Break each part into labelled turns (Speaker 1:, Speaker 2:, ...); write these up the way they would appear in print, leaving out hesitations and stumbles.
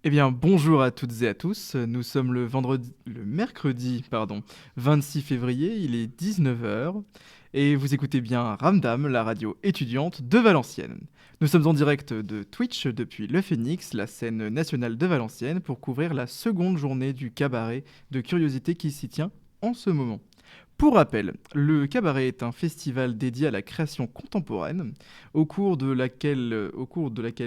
Speaker 1: Eh bien, bonjour à toutes et à tous. Nous sommes le mercredi, 26 février, il est 19 heures, et vous écoutez bien Ramdam, la radio étudiante de Valenciennes. Nous sommes en direct de Twitch depuis Le Phénix, la scène nationale de Valenciennes, pour couvrir la seconde journée du cabaret de curiosité qui s'y tient en ce moment. Pour rappel, le cabaret est un festival dédié à la création contemporaine, au cours de laquelle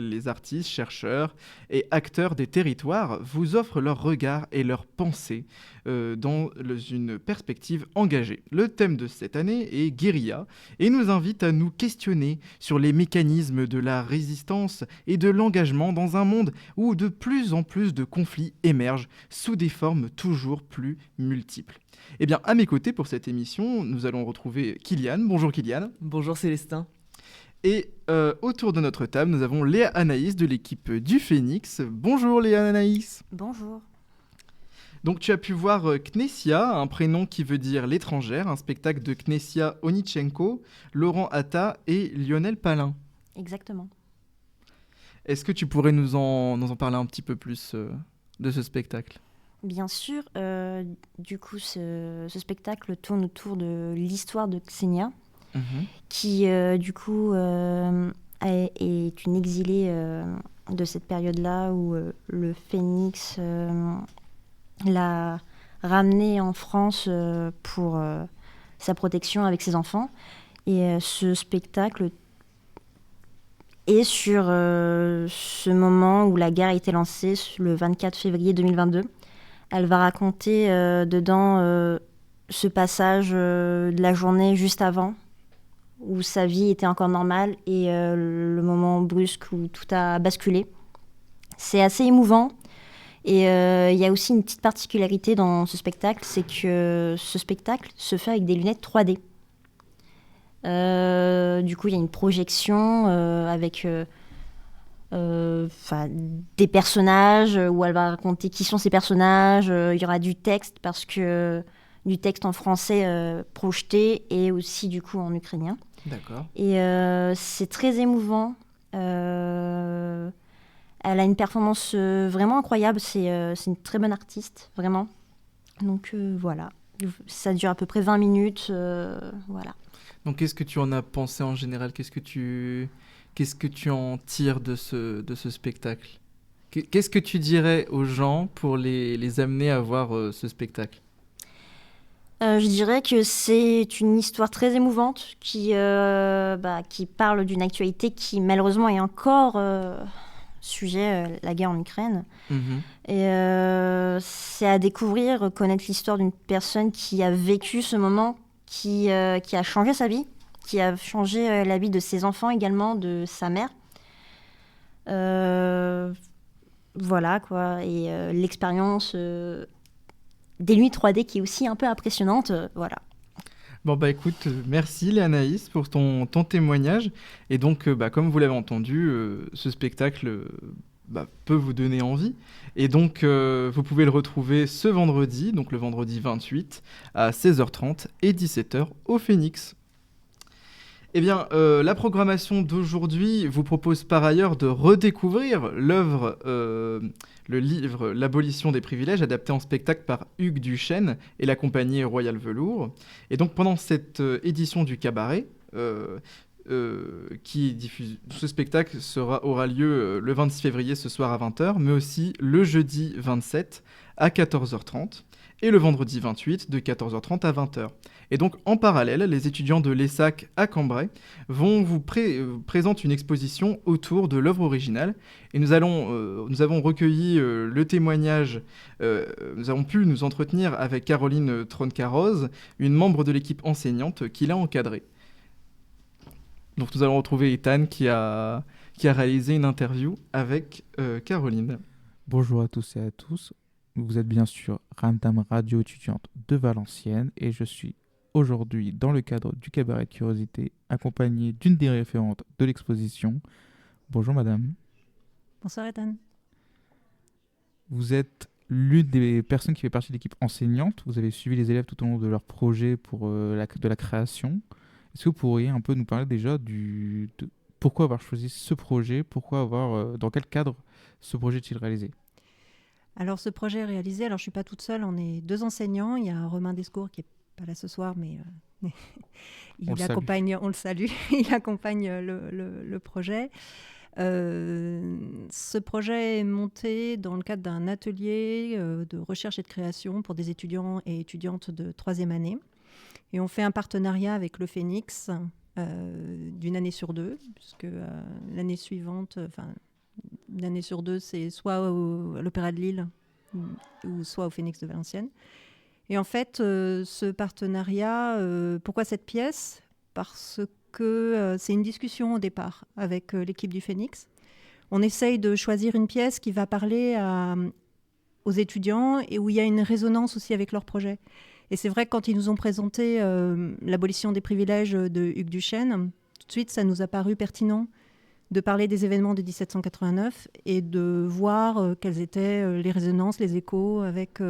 Speaker 1: les artistes, chercheurs et acteurs des territoires vous offrent leur regard et leurs pensées dans une perspective engagée. Le thème de cette année est guérilla et nous invite à nous questionner sur les mécanismes de la résistance et de l'engagement dans un monde où de plus en plus de conflits émergent sous des formes toujours plus multiples. Eh bien, à mes côtés pour cette émission, nous allons retrouver Kylian. Bonjour Kylian.
Speaker 2: Bonjour Célestin.
Speaker 1: Et autour de notre table, nous avons Léa Anaïs de l'équipe du Phénix. Bonjour Léa Anaïs.
Speaker 3: Bonjour.
Speaker 1: Donc tu as pu voir Knessia, un prénom qui veut dire l'étrangère, un spectacle de Knessia Onitchenko, Laurent Atta et Lionel Palin.
Speaker 3: Exactement.
Speaker 1: Est-ce que tu pourrais nous en parler un petit peu plus de ce spectacle ?
Speaker 3: Bien sûr, du coup, ce spectacle tourne autour de l'histoire de Ksenia, qui, du coup, est une exilée de cette période-là où le Phénix l'a ramenée en France pour sa protection avec ses enfants. Et ce spectacle est sur ce moment où la guerre a été lancée, le 24 février 2022. Elle va raconter dedans ce passage de la journée juste avant, où sa vie était encore normale, et le moment brusque où tout a basculé. C'est assez émouvant. Et il y a aussi une petite particularité dans ce spectacle, c'est que ce spectacle se fait avec des lunettes 3D. Du coup, il y a une projection avec des personnages où elle va raconter qui sont ces personnages. Il y aura du texte, parce que du texte en français projeté, et aussi du coup en ukrainien.
Speaker 1: D'accord.
Speaker 3: Et c'est très émouvant. Elle a une performance vraiment incroyable. C'est une très bonne artiste, vraiment. Donc voilà. Ça dure à peu près 20 minutes. Voilà.
Speaker 1: Donc qu'est-ce que tu en as pensé en général ? Qu'est-ce que tu en tires de ce spectacle ? Qu'est-ce que tu dirais aux gens pour les amener à voir ce spectacle ?
Speaker 3: Je dirais que c'est une histoire très émouvante qui parle d'une actualité qui malheureusement est encore sujet, la guerre en Ukraine. Et c'est à découvrir, connaître l'histoire d'une personne qui a vécu ce moment, qui a changé sa vie, qui a changé la vie de ses enfants également, de sa mère. Voilà quoi, et l'expérience des nuits 3D qui est aussi un peu impressionnante, voilà.
Speaker 1: Bon bah écoute, merci Léanaïs pour ton témoignage. Et donc, comme vous l'avez entendu, ce spectacle peut vous donner envie. Et donc, vous pouvez le retrouver ce vendredi, donc le vendredi 28, à 16h30 et 17h au Phénix. Eh bien, la programmation d'aujourd'hui vous propose par ailleurs de redécouvrir le livre L'abolition des privilèges, adapté en spectacle par Hugues Duchesne et la compagnie Royal Velours. Et donc, pendant cette édition du cabaret, ce spectacle aura lieu le 26 février ce soir à 20h, mais aussi le jeudi 27 à 14h30 et le vendredi 28 de 14h30 à 20h. Et donc, en parallèle, les étudiants de l'ESSAC à Cambrai vont vous présenter une exposition autour de l'œuvre originale. Et nous avons recueilli le témoignage, nous avons pu nous entretenir avec Caroline Troncarose, une membre de l'équipe enseignante qui l'a encadrée. Donc nous allons retrouver Ethan qui a réalisé une interview avec Caroline.
Speaker 4: Bonjour à tous et à tous. Vous êtes bien sûr Ramdam Radio étudiante de Valenciennes et je suis aujourd'hui dans le cadre du cabaret de curiosité accompagné d'une des référentes de l'exposition. Bonjour madame.
Speaker 5: Bonsoir Ethan.
Speaker 4: Vous êtes l'une des personnes qui fait partie de l'équipe enseignante. Vous avez suivi les élèves tout au long de leur projet pour de la création. Est-ce que vous pourriez un peu nous parler déjà de pourquoi avoir choisi ce projet, dans quel cadre ce projet est-il réalisé ?
Speaker 2: Alors ce projet est réalisé, alors je ne suis pas toute seule, on est 2 enseignants. Il y a Romain Descours qui n'est pas là ce soir, mais il accompagne, on le salue, il accompagne le projet. Ce projet est monté dans le cadre d'un atelier de recherche et de création pour des étudiants et étudiantes de 3e année. Et on fait un partenariat avec le Phénix d'une année sur 2, puisque l'année suivante, l'année sur 2, c'est soit à l'Opéra de Lille ou soit au Phénix de Valenciennes. Et en fait, ce partenariat, pourquoi cette pièce ? Parce que c'est une discussion au départ avec l'équipe du Phénix. On essaye de choisir une pièce qui va parler aux étudiants et où il y a une résonance aussi avec leur projet. Et c'est vrai que quand ils nous ont présenté l'abolition des privilèges de Hugues Duchesne, tout de suite, ça nous a paru pertinent de parler des événements de 1789 et de voir quelles étaient les résonances, les échos avec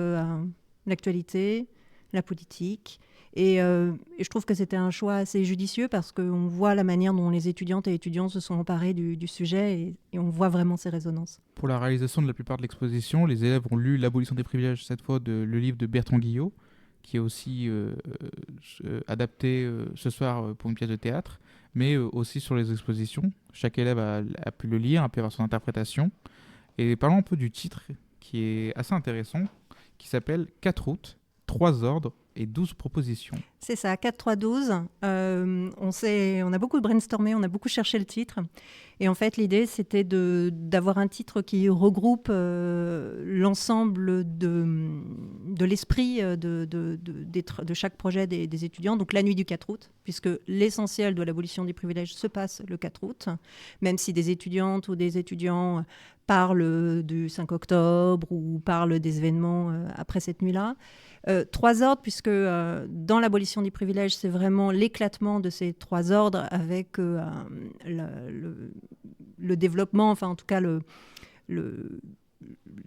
Speaker 2: l'actualité, la politique. Et je trouve que c'était un choix assez judicieux parce qu'on voit la manière dont les étudiantes et étudiants se sont emparés du sujet et on voit vraiment ces résonances.
Speaker 4: Pour la réalisation de la plupart de l'exposition, les élèves ont lu L'abolition des privilèges, cette fois le livre de Bertrand Guillot, qui est aussi adapté ce soir pour une pièce de théâtre, mais aussi sur les expositions. Chaque élève a pu le lire, a pu avoir son interprétation. Et parlons un peu du titre, qui est assez intéressant, qui s'appelle 4 routes, 3 ordres et 12 propositions.
Speaker 2: C'est ça, 4-3-12. On a beaucoup brainstormé, on a beaucoup cherché le titre. Et en fait, l'idée, c'était d'avoir un titre qui regroupe l'ensemble de l'esprit de chaque projet des étudiants. Donc, la nuit du 4 août, puisque l'essentiel de l'abolition des privilèges se passe le 4 août, même si des étudiantes ou des étudiants parlent du 5 octobre ou parlent des événements après cette nuit-là. 3 ordres, puisque dans l'abolition des privilèges, c'est vraiment l'éclatement de ces 3 ordres avec le développement, enfin en tout cas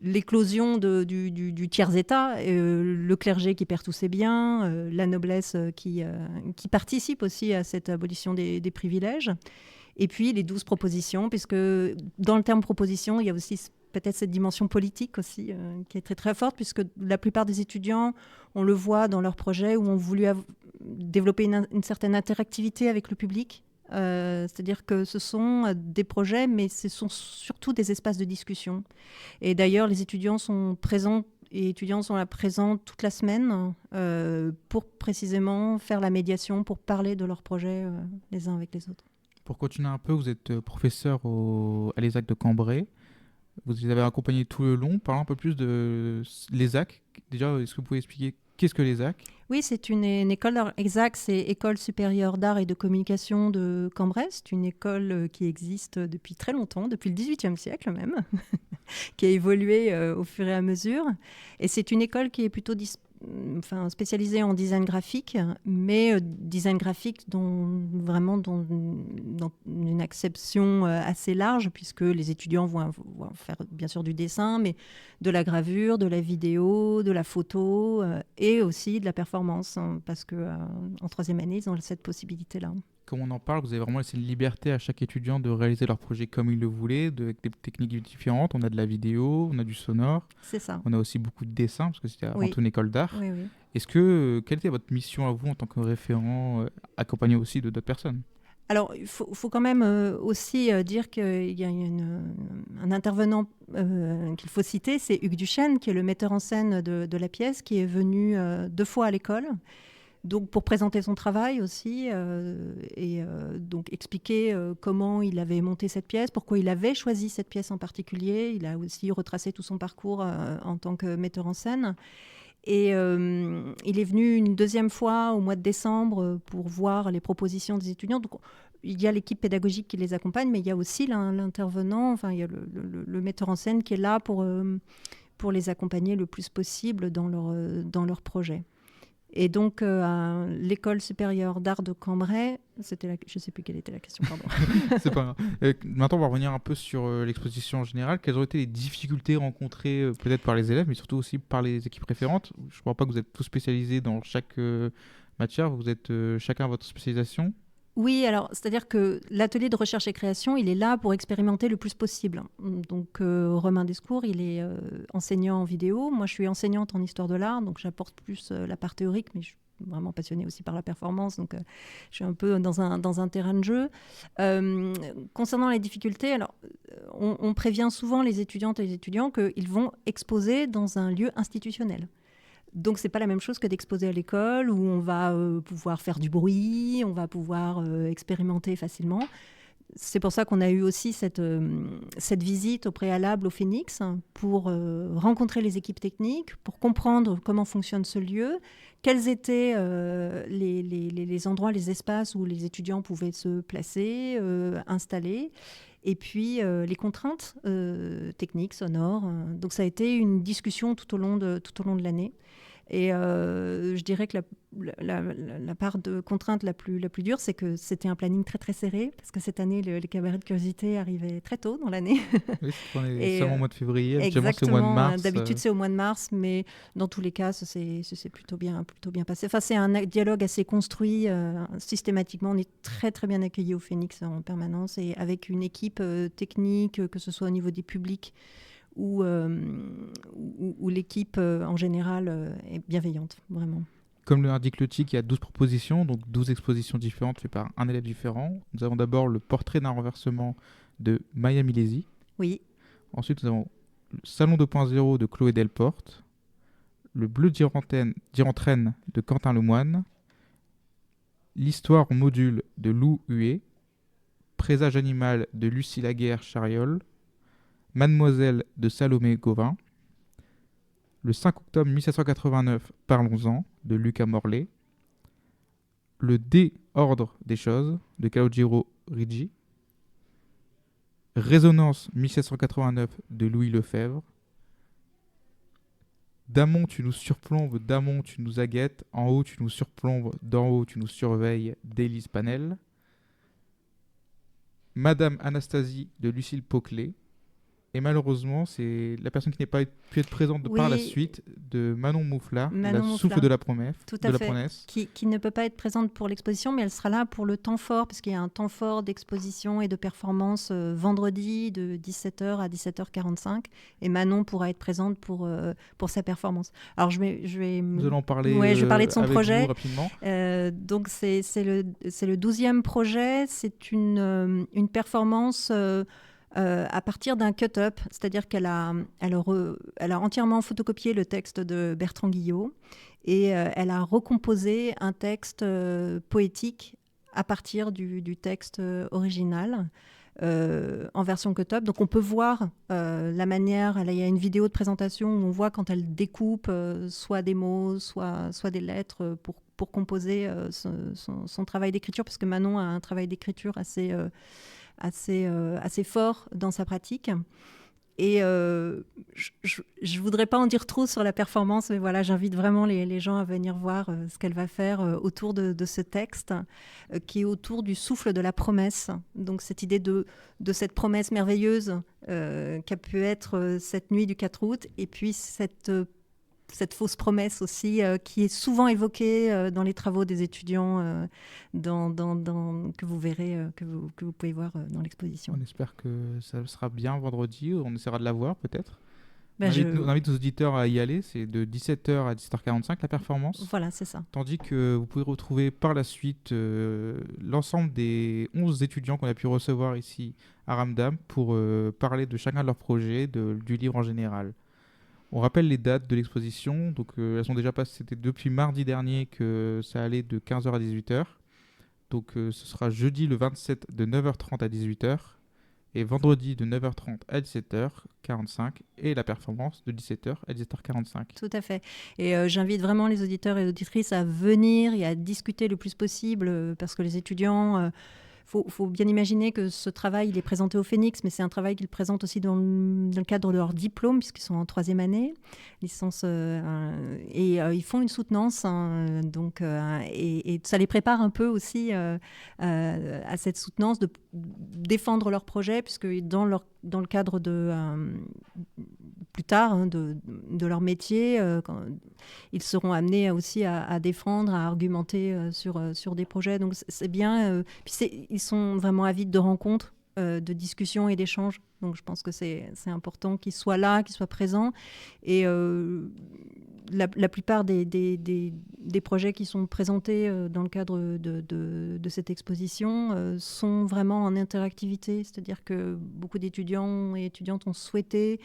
Speaker 2: l'éclosion du tiers-état, le clergé qui perd tous ses biens, la noblesse qui participe aussi à cette abolition des privilèges. Et puis les 12 propositions, puisque dans le terme proposition, il y a aussi peut-être cette dimension politique aussi qui est très très forte, puisque la plupart des étudiants, on le voit dans leurs projets, où ont voulu développer une certaine interactivité avec le public. C'est-à-dire que ce sont des projets, mais ce sont surtout des espaces de discussion. Et d'ailleurs, les étudiants sont présents et étudiants sont là présents toute la semaine pour précisément faire la médiation, pour parler de leurs projets les uns avec les autres.
Speaker 4: Pour continuer un peu, vous êtes professeur à l'ESAC de Cambrai. Vous les avez accompagnés tout le long. Parlons un peu plus de l'ESAC. Déjà, est-ce que vous pouvez expliquer qu'est-ce que l'ESAC ?
Speaker 2: Oui, c'est une école. ESAC, c'est École supérieure d'art et de communication de Cambrai. C'est une école qui existe depuis très longtemps, depuis le XVIIIe siècle même, qui a évolué au fur et à mesure. Et c'est une école qui est plutôt spécialisée en design graphique, mais design graphique dans une acception assez large, puisque les étudiants vont faire bien sûr du dessin, mais de la gravure, de la vidéo, de la photo et aussi de la performance, parce qu'en 3e année, ils ont cette possibilité-là.
Speaker 4: Comme on en parle, vous avez vraiment laissé une liberté à chaque étudiant de réaliser leur projet comme il le voulait, avec des techniques différentes. On a de la vidéo, on a du sonore.
Speaker 2: C'est ça.
Speaker 4: On a aussi beaucoup de dessins, parce que c'était avant tout une école d'art.
Speaker 2: Oui, oui.
Speaker 4: Quelle était votre mission à vous en tant que référent, accompagné aussi de d'autres personnes ?
Speaker 2: Alors, il faut quand même aussi dire qu'il y a un intervenant qu'il faut citer, c'est Hugues Duchesne, qui est le metteur en scène de la pièce, qui est venu 2 fois à l'école. Donc pour présenter son travail aussi donc expliquer comment il avait monté cette pièce, pourquoi il avait choisi cette pièce en particulier. Il a aussi retracé tout son parcours en tant que metteur en scène. Et il est venu une 2e fois au mois de décembre pour voir les propositions des étudiants. Donc il y a l'équipe pédagogique qui les accompagne, mais il y a aussi l'intervenant, enfin il y a le metteur en scène qui est là pour les accompagner le plus possible dans leur projet. Et donc, à l'École supérieure d'art de Cambrai, je ne sais plus quelle était la question, pardon.
Speaker 4: C'est pas grave. Maintenant, on va revenir un peu sur l'exposition en général. Quelles ont été les difficultés rencontrées peut-être par les élèves, mais surtout aussi par les équipes référentes ? Je ne crois pas que vous êtes tous spécialisés dans chaque matière. Vous êtes chacun à votre spécialisation.
Speaker 2: Oui, alors c'est-à-dire que l'atelier de recherche et création, il est là pour expérimenter le plus possible. Donc Romain Descours, il est enseignant en vidéo. Moi, je suis enseignante en histoire de l'art, donc j'apporte plus la part théorique, mais je suis vraiment passionnée aussi par la performance, donc je suis un peu dans un terrain de jeu. Concernant les difficultés, alors on prévient souvent les étudiantes et les étudiants qu'ils vont exposer dans un lieu institutionnel. Donc, ce n'est pas la même chose que d'exposer à l'école où on va pouvoir faire du bruit, on va pouvoir expérimenter facilement. C'est pour ça qu'on a eu aussi cette visite au préalable au Phénix pour rencontrer les équipes techniques, pour comprendre comment fonctionne ce lieu, quels étaient les endroits, les espaces où les étudiants pouvaient se placer, installer. Et puis les contraintes techniques, sonores. Donc ça a été une discussion tout au long de l'année. Et je dirais que la part de contrainte la plus dure, c'est que c'était un planning très très serré, parce que cette année, les cabarets de curiosité arrivaient très tôt dans l'année.
Speaker 4: Oui, on est seulement au mois de février, habituellement c'est au
Speaker 2: exactement,
Speaker 4: mois de mars.
Speaker 2: D'habitude c'est au mois de mars, mais dans tous les cas, ça s'est plutôt bien passé. Enfin, c'est un dialogue assez construit. Systématiquement, on est très très bien accueillis au Phénix en permanence, et avec une équipe technique, que ce soit au niveau des publics, où l'équipe en général est bienveillante, vraiment.
Speaker 4: Comme le indique le TIC, il y a 12 propositions, donc 12 expositions différentes faites par un élève différent. Nous avons d'abord le portrait d'un renversement de Maya Milesi.
Speaker 2: Oui.
Speaker 4: Ensuite, nous avons le Salon 2.0 de Chloé Delporte, le Bleu d'Irantraine de Quentin Lemoine, l'Histoire en module de Lou Huet, Présage animal de Lucie Laguerre-Chariol, Mademoiselle de Salomé Gauvin, le 5 octobre 1789, Parlons-en, de Lucas Morlaix, le Dé-ordre des choses, de Calogero Riggi, Résonance 1789, de Louis Lefebvre, D'amont tu nous surplombes, d'amont tu nous aguettes, en haut tu nous surplombes, d'en haut tu nous surveilles, d'Élise Panel, Madame Anastasie, de Lucille Pauclet. Et malheureusement, c'est la personne qui n'a pas pu être présente par la suite de Manon Mouflard, la souffle de la promesse.
Speaker 2: Tout à fait. Qui ne peut pas être présente pour l'exposition, mais elle sera là pour le temps fort, parce qu'il y a un temps fort d'exposition et de performance vendredi de 17h à 17h45. Et Manon pourra être présente pour sa performance. Alors,
Speaker 4: Nous allons parler,
Speaker 2: je vais parler de son projet.
Speaker 4: Rapidement.
Speaker 2: Donc, c'est le 12e projet. C'est une performance... à partir d'un cut-up, c'est-à-dire qu'elle a entièrement photocopié le texte de Bertrand Guillot et elle a recomposé un texte poétique à partir du texte original en version cut-up. Donc on peut voir la manière, il y a une vidéo de présentation où on voit quand elle découpe soit des mots, soit des lettres pour composer son travail d'écriture, parce que Manon a un travail d'écriture assez fort dans sa pratique. Et je ne voudrais pas en dire trop sur la performance, mais voilà, j'invite vraiment les gens à venir voir ce qu'elle va faire autour de ce texte, qui est autour du souffle de la promesse. Donc cette idée de cette promesse merveilleuse qu'a pu être cette nuit du 4 août, et puis cette fausse promesse aussi, qui est souvent évoquée dans les travaux des étudiants que vous verrez, que vous pouvez voir dans l'exposition.
Speaker 4: On espère que ça sera bien vendredi, on essaiera de la voir peut-être. On invite nos auditeurs à y aller, c'est de 17h à 17h45 la performance.
Speaker 2: Voilà, c'est ça.
Speaker 4: Tandis que vous pouvez retrouver par la suite l'ensemble des 11 étudiants qu'on a pu recevoir ici à Ramdam pour parler de chacun de leurs projets, du livre en général. On rappelle les dates de l'exposition, donc elles sont déjà passées, c'était depuis mardi dernier que ça allait de 15h à 18h. Donc ce sera jeudi le 27 de 9h30 à 18h et vendredi de 9h30 à 17h45 et la performance de 17h à 17h45.
Speaker 2: Tout à fait. Et j'invite vraiment les auditeurs et les auditrices à venir et à discuter le plus possible parce que les étudiants... faut bien imaginer que ce travail, il est présenté au Phénix, mais c'est un travail qu'ils présentent aussi dans le cadre de leur diplôme, puisqu'ils sont en 3e année, licence, et ils font une soutenance, et ça les prépare un peu aussi à cette soutenance, de défendre leur projet, puisque dans le cadre plus tard de leur métier, quand ils seront amenés aussi à défendre, à argumenter sur des projets. Donc c'est bien. Puis ils sont vraiment avides de rencontres, de discussions et d'échanges. Donc je pense que c'est important qu'ils soient là, qu'ils soient présents. Et la plupart des projets qui sont présentés dans le cadre de cette exposition sont vraiment en interactivité. C'est-à-dire que beaucoup d'étudiants et étudiantes ont souhaité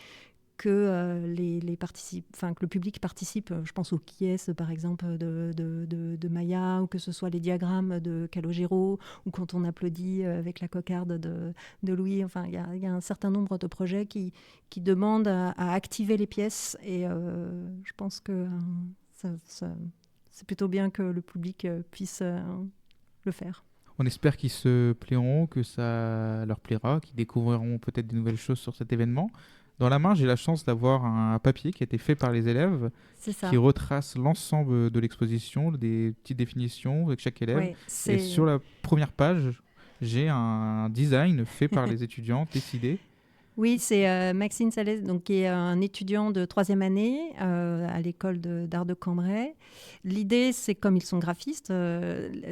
Speaker 2: que que le public participe. Je pense aux quies, par exemple, de Maya, ou que ce soit les diagrammes de Calogero, ou quand on applaudit avec la cocarde de Louis. Enfin, il y a un certain nombre de projets qui demandent à activer les pièces. Et je pense que c'est plutôt bien que le public puisse le faire.
Speaker 4: On espère qu'ils se plairont, que ça leur plaira, qu'ils découvriront peut-être des nouvelles choses sur cet événement. Dans la main, j'ai la chance d'avoir un papier qui a été fait par les élèves, qui retrace l'ensemble de l'exposition, des petites définitions avec chaque élève. Oui, et sur la première page, j'ai un design fait par les étudiants, décidé.
Speaker 2: Oui, c'est Maxime Salès, donc, qui est un étudiant de 3e année à l'école d'art de Cambrai. L'idée, c'est, comme ils sont graphistes,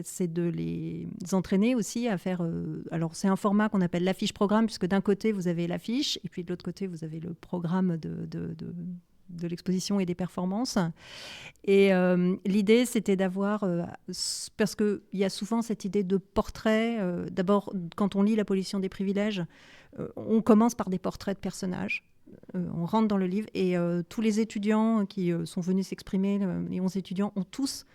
Speaker 2: c'est de les entraîner aussi à faire... alors, c'est un format qu'on appelle l'affiche programme, puisque d'un côté, vous avez l'affiche, et puis de l'autre côté, vous avez le programme de l'exposition et des performances. Et l'idée, c'était d'avoir... parce qu'il y a souvent cette idée de portrait. D'abord, quand on lit l'abolition des privilèges, on commence par des portraits de personnages. On rentre dans le livre et tous les étudiants qui sont venus s'exprimer, les 11 étudiants, ont tous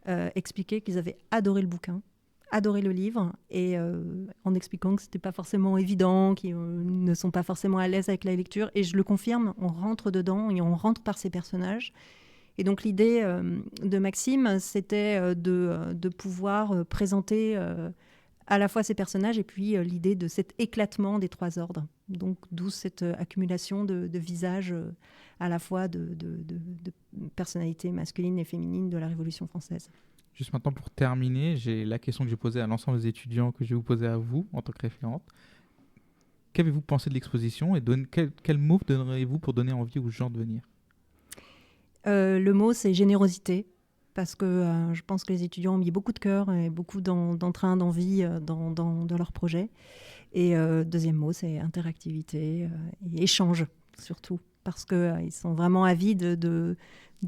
Speaker 2: expliqué qu'ils avaient adoré le bouquin, adoré le livre, et en expliquant que ce n'était pas forcément évident, qu'ils ne sont pas forcément à l'aise avec la lecture. Et je le confirme, on rentre dedans et on rentre par ces personnages. Et donc l'idée de Maxime, c'était de pouvoir présenter à la fois ces personnages et puis l'idée de cet éclatement des 3 ordres. Donc d'où cette accumulation de visages à la fois de personnalités masculines et féminines de la Révolution française.
Speaker 4: Juste maintenant, pour terminer, j'ai la question que j'ai posée à l'ensemble des étudiants que je vais vous poser à vous en tant que référente. Qu'avez-vous pensé de l'exposition et quel mot donneriez-vous pour donner envie aux gens de venir ?
Speaker 2: Le mot, c'est générosité. Parce que je pense que les étudiants ont mis beaucoup de cœur et beaucoup d'entrain, d'envie dans leur projet. Et deuxième mot, c'est interactivité et échange, surtout, parce qu'ils sont vraiment avides de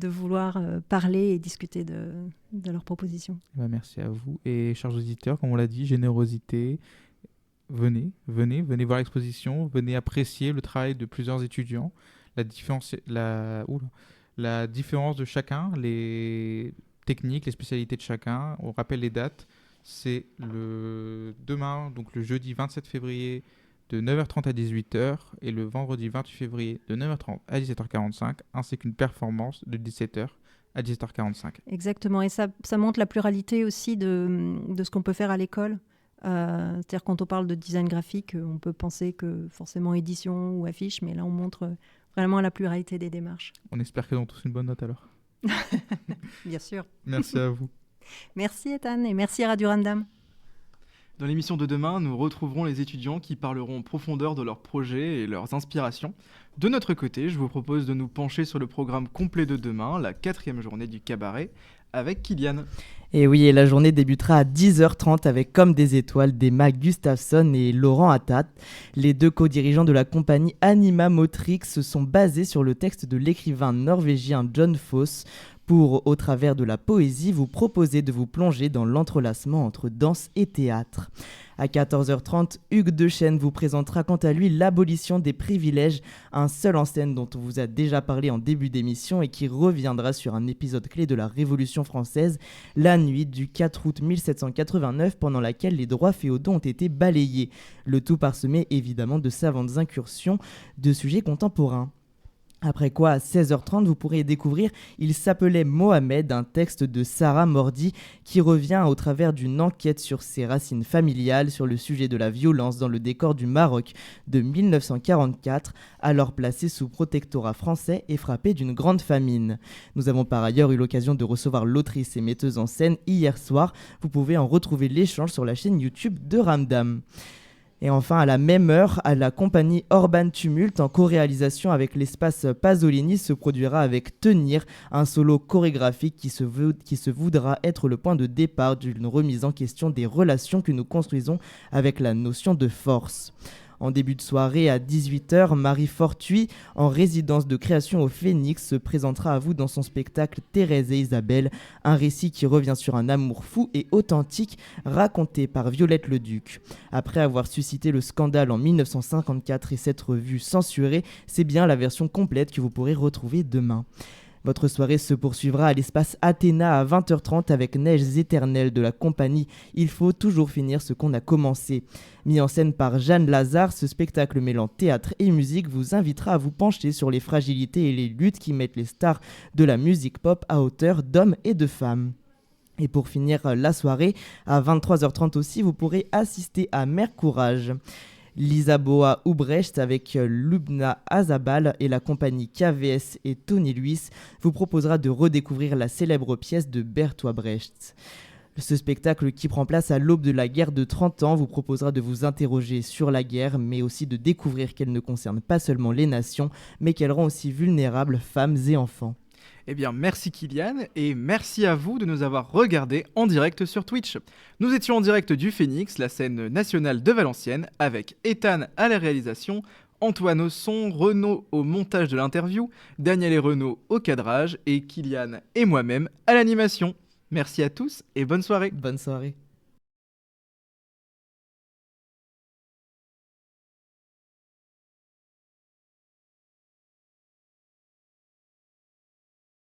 Speaker 2: vouloir parler et discuter de leurs propositions.
Speaker 4: Merci à vous. Et chers auditeurs, comme on l'a dit, générosité, venez voir l'exposition, venez apprécier le travail de plusieurs étudiants, la différence de chacun, les techniques, les spécialités de chacun. On rappelle les dates. C'est demain, donc le jeudi 27 février de 9h30 à 18h et le vendredi 28 février de 9h30 à 17h45, ainsi qu'une performance de 17h à 17h45.
Speaker 2: Exactement. Et ça montre la pluralité aussi de ce qu'on peut faire à l'école. C'est-à-dire quand on parle de design graphique, on peut penser que forcément édition ou affiche, mais là on montre vraiment la pluralité des démarches.
Speaker 4: On espère qu'ils ont tous une bonne note alors.
Speaker 2: Bien sûr.
Speaker 4: Merci à vous.
Speaker 2: Merci Ethan et merci à Radio Ramdam.
Speaker 1: Dans l'émission de demain, nous retrouverons les étudiants qui parleront en profondeur de leurs projets et leurs inspirations. De notre côté, je vous propose de nous pencher sur le programme complet de demain, la 4e journée du cabaret, avec Kylian.
Speaker 5: Et oui, et la journée débutera à 10h30 avec Comme des étoiles d'Emma Gustafsson et Laurent Attat. Les 2 co-dirigeants de la compagnie Anima Motrix se sont basés sur le texte de l'écrivain norvégien John Fosse pour, au travers de la poésie, vous proposer de vous plonger dans l'entrelacement entre danse et théâtre. À 14h30, Hugues Dechêne vous présentera quant à lui l'abolition des privilèges, un seul en scène dont on vous a déjà parlé en début d'émission et qui reviendra sur un épisode clé de la Révolution française, la nuit du 4 août 1789, pendant laquelle les droits féodaux ont été balayés, le tout parsemé évidemment de savantes incursions de sujets contemporains. Après quoi, à 16h30, vous pourrez découvrir « Il s'appelait Mohamed », un texte de Sarah Mordi qui revient au travers d'une enquête sur ses racines familiales sur le sujet de la violence dans le décor du Maroc de 1944, alors placé sous protectorat français et frappé d'une grande famine. Nous avons par ailleurs eu l'occasion de recevoir l'autrice et metteuse en scène hier soir. Vous pouvez en retrouver l'échange sur la chaîne YouTube de Ramdam. Et enfin, à la même heure, à la compagnie Orban Tumult, en co-réalisation avec l'espace Pasolini, se produira avec Tenir, un solo chorégraphique qui se voudra être le point de départ d'une remise en question des relations que nous construisons avec la notion de force. En début de soirée, à 18h, Marie Fortuit, en résidence de création au Phénix, se présentera à vous dans son spectacle Thérèse et Isabelle, un récit qui revient sur un amour fou et authentique raconté par Violette Leduc. Après avoir suscité le scandale en 1954 et s'être vue censurée, c'est bien la version complète que vous pourrez retrouver demain. Votre soirée se poursuivra à l'espace Athéna à 20h30 avec Neiges éternelles de la compagnie Il faut toujours finir ce qu'on a commencé. Mis en scène par Jeanne Lazare, ce spectacle mêlant théâtre et musique vous invitera à vous pencher sur les fragilités et les luttes qui mettent les stars de la musique pop à hauteur d'hommes et de femmes. Et pour finir la soirée, à 23h30 aussi, vous pourrez assister à Mère Courage. Lisa Boa Ubrecht avec Lubna Azabal et la compagnie KVS et Tony Luis vous proposera de redécouvrir la célèbre pièce de Bertolt Brecht. Ce spectacle qui prend place à l'aube de la guerre de 30 ans vous proposera de vous interroger sur la guerre, mais aussi de découvrir qu'elle ne concerne pas seulement les nations, mais qu'elle rend aussi vulnérables femmes et enfants.
Speaker 1: Eh bien, merci Kylian, et merci à vous de nous avoir regardés en direct sur Twitch. Nous étions en direct du Phénix, la scène nationale de Valenciennes, avec Ethan à la réalisation, Antoine au son, Renaud au montage de l'interview, Daniel et Renaud au cadrage, et Kylian et moi-même à l'animation. Merci à tous et bonne soirée.
Speaker 5: Bonne soirée.